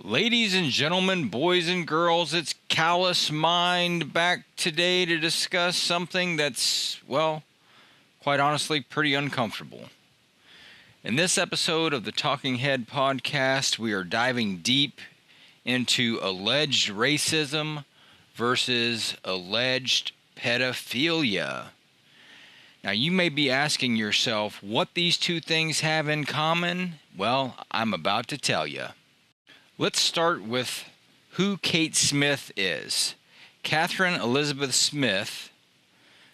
Ladies and gentlemen, boys and girls, it's Callous Mind back today to discuss something that's, well, quite honestly, pretty uncomfortable. In this episode of the Talking Head podcast, we are diving deep into alleged racism versus alleged pedophilia. Now, you may be asking yourself what these two things have in common. Well, I'm about to tell you. Let's start with who Kate Smith is. Catherine Elizabeth Smith,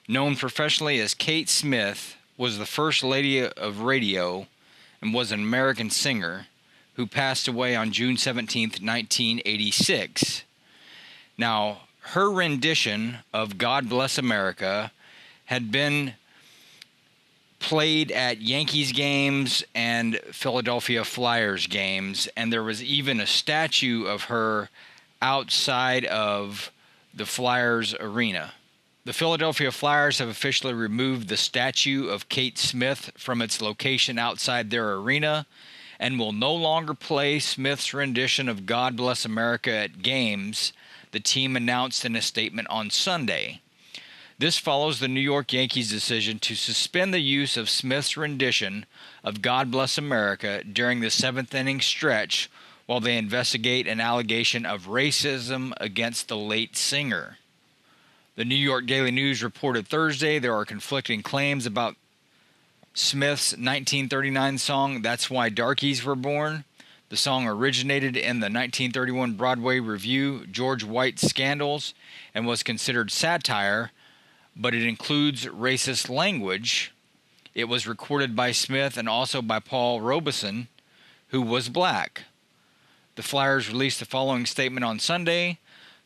known professionally as Kate Smith, was the first lady of radio and was an American singer who passed away on June 17th, 1986. Now, her rendition of God Bless America had been played at Yankees games and Philadelphia Flyers games, and there was even a statue of her outside of the Flyers arena. The Philadelphia Flyers have officially removed the statue of Kate Smith from its location outside their arena and will no longer play Smith's rendition of God Bless America at games, the team announced in a statement on Sunday. This follows the New York Yankees' decision to suspend the use of Smith's rendition of God Bless America during the seventh-inning stretch while they investigate an allegation of racism against the late singer. The New York Daily News reported Thursday there are conflicting claims about Smith's 1939 song, That's Why Darkies Were Born. The song originated in the 1931 Broadway revue George White's Scandals and was considered satire, but it includes racist language. It was recorded by Smith and also by Paul Robeson, who was black. The Flyers released the following statement on Sunday.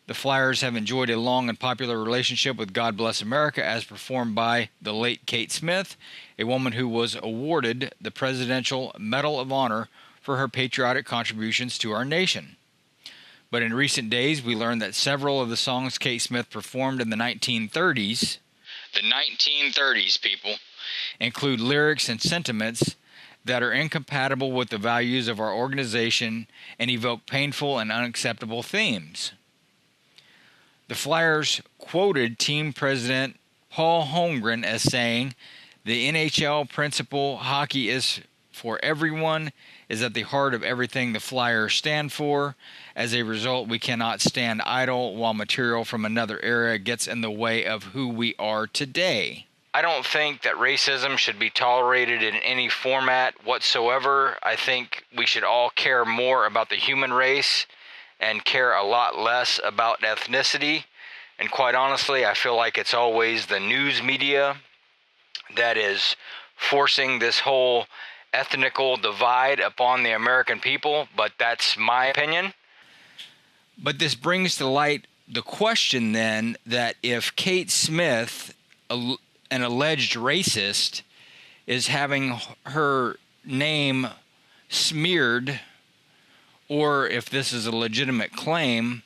The Flyers have enjoyed a long and popular relationship with God Bless America as performed by the late Kate Smith, a woman who was awarded the Presidential Medal of Honor for her patriotic contributions to our nation. But in recent days, we learned that several of the songs Kate Smith performed in the 1930s, people, include lyrics and sentiments that are incompatible with the values of our organization and evoke painful and unacceptable themes. The Flyers quoted team president Paul Holmgren as saying, "The NHL principle, hockey is for everyone, is at the heart of everything the Flyers stand for. As a result, we cannot stand idle while material from another era gets in the way of who we are today." I don't think that racism should be tolerated in any format whatsoever. I think we should all care more about the human race and care a lot less about ethnicity. And quite honestly, I feel like it's always the news media that is forcing this whole ethnical divide upon the American people, but that's my opinion. But this brings to light the question then that if Kate Smith, an alleged racist, is having her name smeared, or if this is a legitimate claim,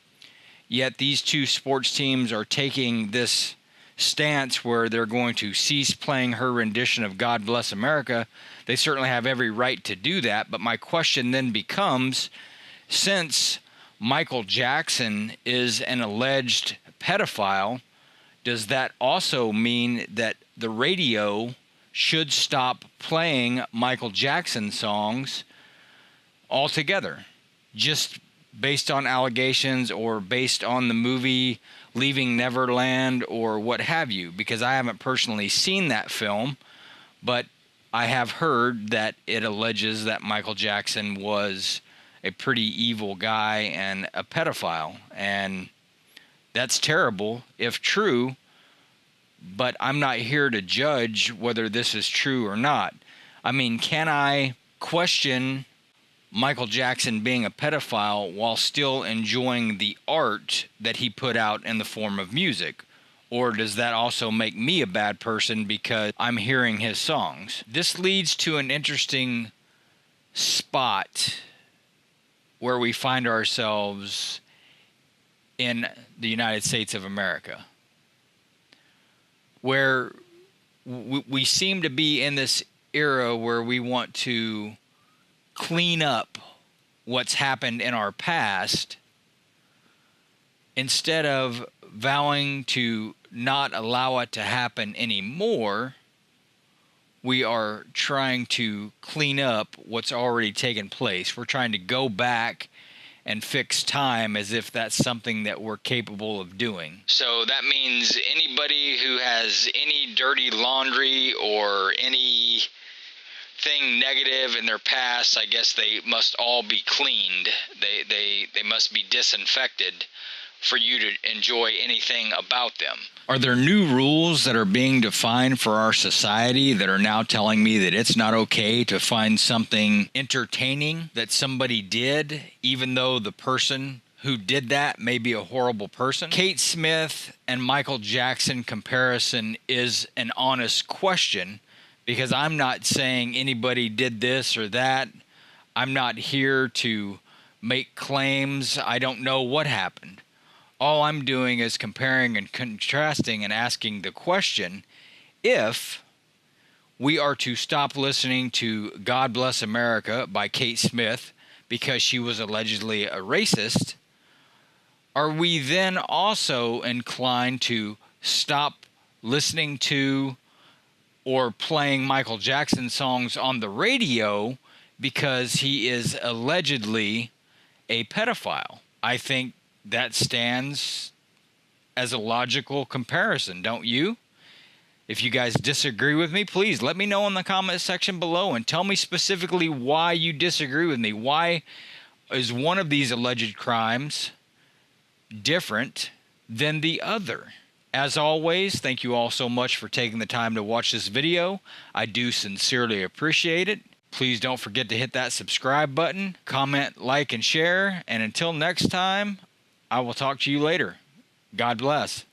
yet these two sports teams are taking this stance where they're going to cease playing her rendition of God Bless America, they certainly have every right to do that. But my question then becomes, since Michael Jackson is an alleged pedophile, does that also mean that the radio should stop playing Michael Jackson songs altogether, just based on allegations or based on the movie Leaving Neverland or what have you? Because I haven't personally seen that film, but I have heard that it alleges that Michael Jackson was a pretty evil guy and a pedophile, and that's terrible if true, but I'm not here to judge whether this is true or not. I mean, can I question Michael Jackson being a pedophile while still enjoying the art that he put out in the form of music? Or does that also make me a bad person because I'm hearing his songs? This leads to an interesting spot where we find ourselves in the United States of America, where we seem to be in this era where we want to clean up what's happened in our past, instead of vowing to not allow it to happen anymore, we are trying to clean up what's already taken place. We're trying to go back and fix time as if that's something that we're capable of doing. So that means anybody who has any dirty laundry or anything negative in their past, I guess they must all be cleaned. They must be disinfected for you to enjoy anything about them. Are there new rules that are being defined for our society that are now telling me that it's not okay to find something entertaining that somebody did, even though the person who did that may be a horrible person? Kate Smith and Michael Jackson comparison is an honest question, because I'm not saying anybody did this or that. I'm not here to make claims. I don't know what happened. All I'm doing is comparing and contrasting and asking the question, if we are to stop listening to God Bless America by Kate Smith because she was allegedly a racist, are we then also inclined to stop listening to or playing Michael Jackson songs on the radio because he is allegedly a pedophile? I think that stands as a logical comparison, don't you? If you guys disagree with me, please let me know in the comment section below and tell me specifically why you disagree with me. Why is one of these alleged crimes different than the other? As always, thank you all so much for taking the time to watch this video. I do sincerely appreciate it. Please don't forget to hit that subscribe button, comment, like, and share. And until next time, I will talk to you later. God bless.